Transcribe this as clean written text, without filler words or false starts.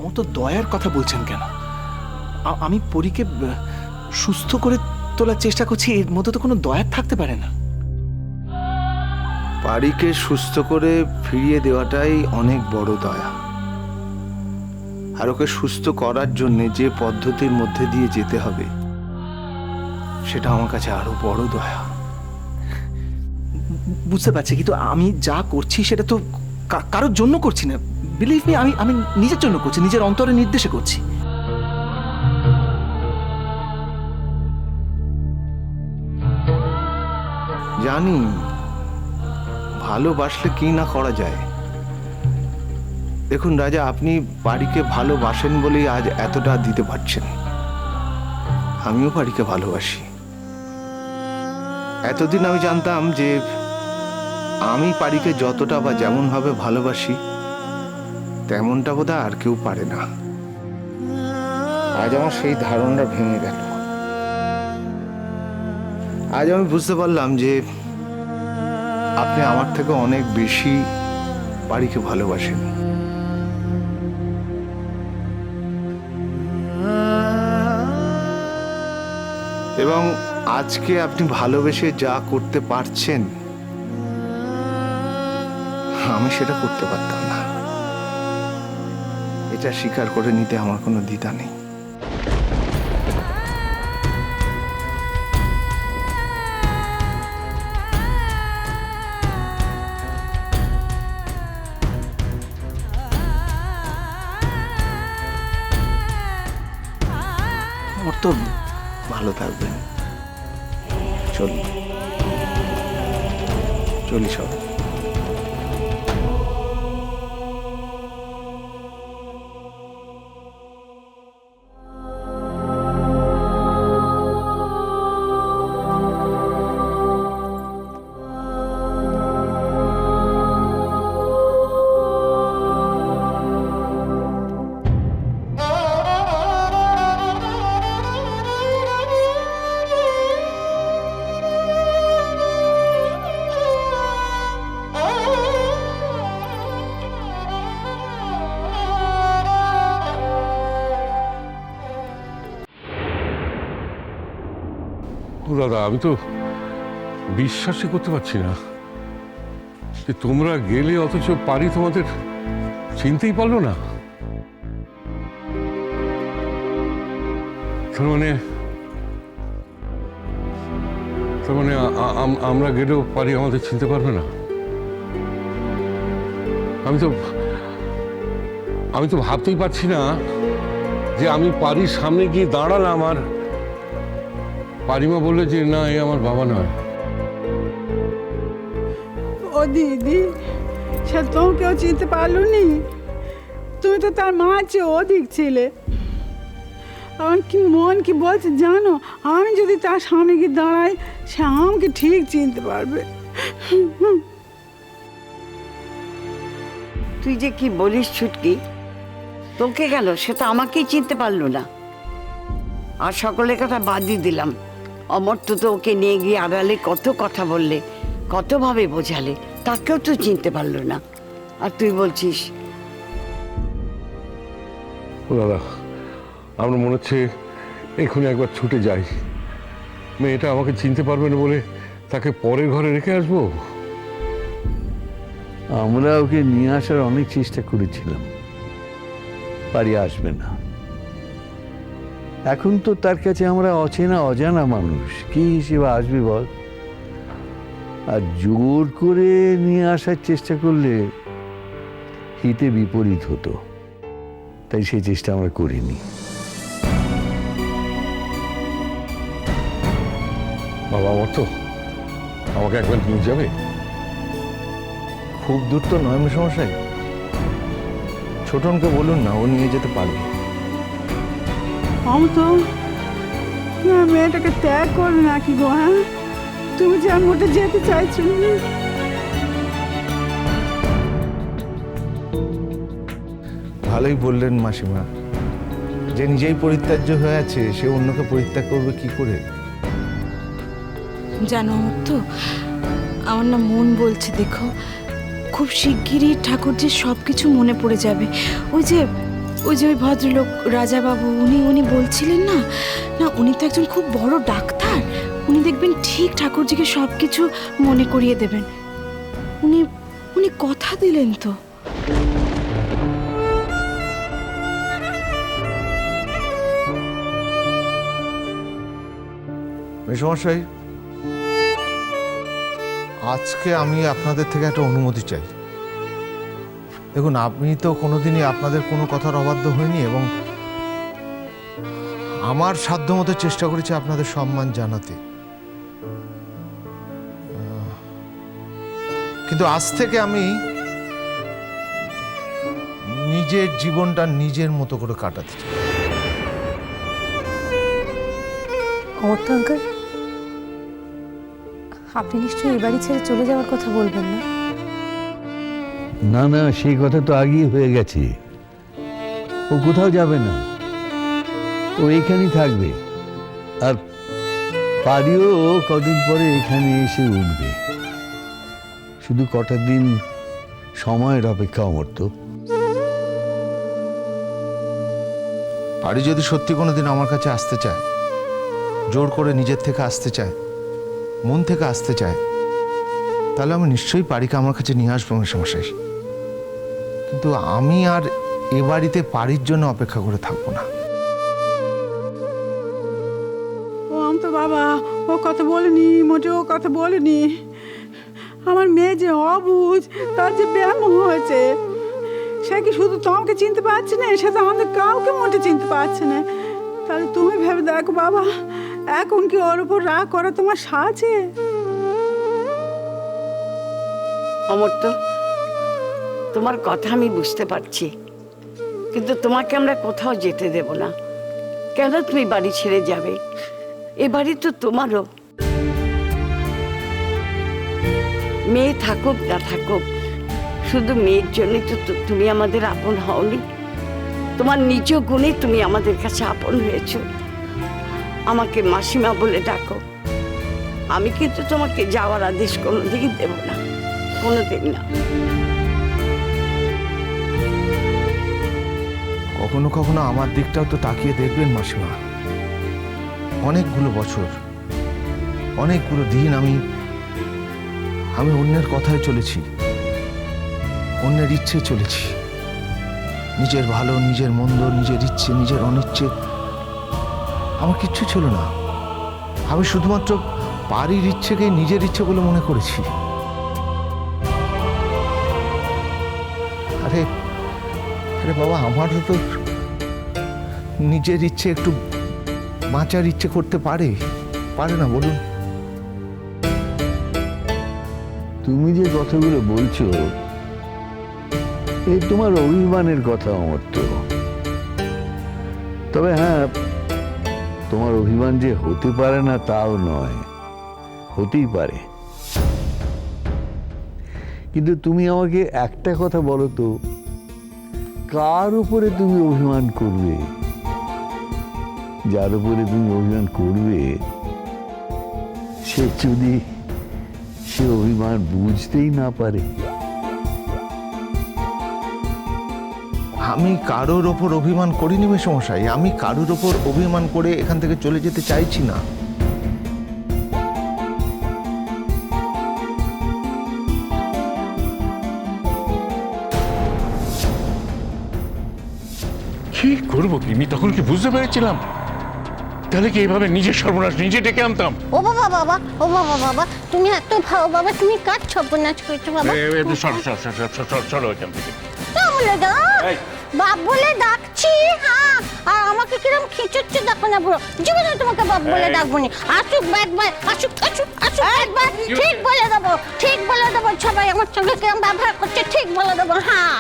অত দয়ার কথা বলছেন কেন? আমি পরীকে সুস্থ করে তোলার চেষ্টা করছি, এর মধ্যে তো কোনো দয়া থাকতে পারে না। পারিকে সুস্থ করে ফিরিয়ে দেওয়াটাই অনেক বড় দয়া। আর ওকে সুস্থ করার জন্য যে পদ্ধতির মধ্যে দিয়ে যেতে হবে সেটা আমার কাছে আরো বড় দয়া। বুঝতে পারছি, কিন্তু আমি যা করছি সেটা তো কারোর জন্য করছি না। বিলিভ মি, আমি নিজের জন্য করছি, নিজের অন্তরের নির্দেশে করছি। জানি ভালোবাসলে কি না করা যায়। দেখুন রাজা, আপনি পারিকে ভালোবাসেন বলেই আজ এতটা দিতে পারছেন। আমিও পারিকে ভালোবাসি। এতদিন আমি জানতাম যে আমি পারিকে যতটা বা যেমন ভাবে ভালোবাসি তেমনটা বোধহয় আর কেউ পারে না। আজ আমার সেই ধারণা ভেঙে গেল। আজ আমি বুঝতে পারলাম যে আপনি আমার থেকে অনেক বেশি পারিকে ভালোবাসেন। এবং আজকে আপনি ভালোবেসে যা করতে পারছেন আমি সেটা করতে পারতাম না। এটা স্বীকার করে নিতে আমার কোনো দ্বিধা নেই। ওর তো ভালো থাকবেন। চলি চলি সব। দাদা, আমি তো বিশ্বাসই করতে পারছি না যে তোমরা গেলে অথচ পারি তোমাদের চিনতেই পারলো না। তার মানে আমরা গেলেও পারি আমাদের চিনতে পারবে না। আমি তো ভাবতেই পারছি না যে আমি পারির সামনে গিয়ে দাঁড়ালাম আর পারিমা বললে যে না, এ আমার বাবা নয়। ও দিদি, সে তোমাকেও চিনতে পারলো নি? তুমি তো তার মা চেয়ে অধিক ছিলে। আমার কি মন কি বলছে জানো, আমি যদি তার সামনে গিয়ে দাঁড়াই সে আমাকে ঠিক চিনতে পারবে। তুই যে কি বলিস ছুটকি, তোকে গেল সে তো আমাকেই চিনতে পারলো না। আর সকলের কথা বাদই দিলাম, অমর্ত্য তো ওকে নিয়ে গিয়ে আড়ালে কত কথা বললে, কতভাবে বোঝালে, তাকেও তো চিনতে পারলো না। আর তুই বলছিস। ও দাদা, আমার মনে হচ্ছে এক্ষুনি একবার ছুটে যাই। মেয়েটা আমাকে চিনতে পারবে না বলে তাকে পরের ঘরে রেখে আসবো। আমরা ওকে নিয়ে আসার অনেক চেষ্টা করেছিলাম, পারি আসবে না। এখন তো তার কাছে আমরা অচেনা অজানা মানুষ, কি হিসেবে আসবে বল? আর জোর করে নিয়ে আসার চেষ্টা করলে হিতে বিপরীত হতো, তাই সেই চেষ্টা আমরা করিনি। বাবা, আমার তো আমাকে একবার নিয়ে যাবে? খুব দূর তো নয় মশাই, ছোটনকে বলুন না, ও নিয়ে যেতে পারবে। আমি তো মেয়েটাকে ত্যাগ করবে নাকি গো? হ্যাঁ, তুমি যে আমি ওটা যেতে চাইছো। ভালোই বললেন মাসিমা, যে নিজেই পরিত্যাজ্য হয়ে আছে সে অন্যকে পরিত্যাগ করবে কি করে? জানো তো, আমার না মন বলছে, দেখো খুব শিগগিরই ঠাকুরজির সব কিছু মনে পড়ে যাবে। ওই যে ওই যে ওই ভদ্রলোক রাজাবাবু উনি বলছিলেন না, না উনি তো একজন খুব বড় ডাক্তার। উনি দেখবেন ঠিক ঠাকুরজিকে সব কিছু মনে করিয়ে দেবেন। উনি কথা দিলেন তো। মেসমশাই, আজকে আমি আপনাদের থেকে একটা অনুমতি চাই। দেখুন, আমি তো কোনোদিনই আপনাদের কোনো কথার অবাধ্য হইনি এবং আমার সাধ্যমতো চেষ্টা করেছি আপনাদের সম্মান জানাতে। কিন্তু আজ থেকে আমি নিজের জীবনটা নিজের মতো করে কাটাতে চাই। অমর্ত্য আঙ্কেল, আপনি নিশ্চয়ই এই বাড়ি ছেড়ে চলে যাওয়ার কথা বলবেন না? না না, সেই কথা তো আগেই হয়ে গেছে। ও কোথাও যাবে না, ও এইখানেই থাকবে। আর পারিও কদিন পরে এখানে এসে উঠবে। শুধু কটা দিন সময়ের অপেক্ষা অমর্ত্য। পারি যদি সত্যি কোনোদিন আমার কাছে আসতে চায়, জোর করে নিজের থেকে আসতে চায়, মন থেকে আসতে চায়, তাহলে আমি নিশ্চয়ই পারিকে আমার কাছে নিয়ে আসবো মেসমশাই। কিন্তু আমি আর এ বাড়িতে পারির জন্য অপেক্ষা করে থাকবো না। ও তো বাবা, ও কথা বলেনি, মোটেও কথা বলেনি। আমার মেয়ে যে অবুঝ, তার যে ব্যায়াম হয়েছে, সে কি শুধু তোমাকে চিনতে পারছে না, সে তো আমাদের কাউকে মোটে চিনতে পারছে না। তাহলে তুমি ভেবে দেখো বাবা, এখন কি ওর উপর রাগ করা তোমার সাজে? অমর্ত্য, তোমার কথা আমি বুঝতে পারছি, কিন্তু তোমাকে আমরা কোথাও যেতে দেব না। কেন তুমি বাড়ি ছেড়ে যাবে? এ বাড়ি তো তোমারও। মেয়ে থাকুক না থাকুক, শুধু মেয়ের জন্যই তো তুমি আমাদের আপন হওনি। তোমার নিজ গুণে তুমি আমাদের কাছে আপন হয়েছো। আমাকে মাসিমা বলে ডাকো। আমি কিন্তু তোমাকে যাওয়ার আদেশ কোনোদিন দেব না, কোনোদিন না। কখনো কখনো আমার দিকটাও তো তাকিয়ে দেখবেন মাসিমা। অনেকগুলো বছর, অনেকগুলো দিন আমি অন্যের কথায় চলেছি, অন্যের ইচ্ছে চলেছি। নিজের ভালো, নিজের মন্দ, নিজের ইচ্ছে, নিজের অনিচ্ছে আমার কিচ্ছু ছিল না। আমি শুধুমাত্র পারির ইচ্ছেকে নিজের ইচ্ছে বলে মনে করেছি। আরে আরে বাবা, আমারও তো নিজের ইচ্ছে একটু বাঁচার ইচ্ছে করতে পারে না বলুন? তুমি যে কথাগুলো বলছো, এই তোমার অভিমানের কথা অমর্ত্য। তবে হ্যাঁ, তোমার অভিমান যে হতে পারে না তাও নয়, হতেই পারে। কিন্তু তুমি আমাকে একটা কথা বলো তো, কার উপরে তুমি অভিমান করবে? যার উপরে তুমি অভিমান করবে, সে যদি সে অভিমান বুঝতেই না পারে। আমি কারোর ওপর অভিমান করিনি মেসমশাই। আমি কারোর ওপর অভিমান করে এখান থেকে চলে যেতে চাইছি না। কি করবো আমি তখন কি বুঝতে পেরেছিলাম? তাহলে কি এইভাবে নিজের সর্বনাশ নিজে ডেকে আনতাম? ও বাবা বাবা, ও বাবা বাবা, তুমি এত ভালো বাবা, তুমি কার সর্বনাশ করছো বাবা? চলো এখান থেকে। না বলে দাও, বাপ বলে ডাকছি। হ্যাঁ, আর আমাকে কিরম খিচুচ্ছে দেখো না পুরো। জীবনে তোমাকে বাপ বলে ডাকবো নি। আসুক একবার, আসুক আসুক আসুক একবার, ঠিক বলে দেবো, ঠিক বলে দেবো। সবাই আমার সঙ্গে কিরম ব্যবহার করছে ঠিক বলে দেবো। হ্যাঁ।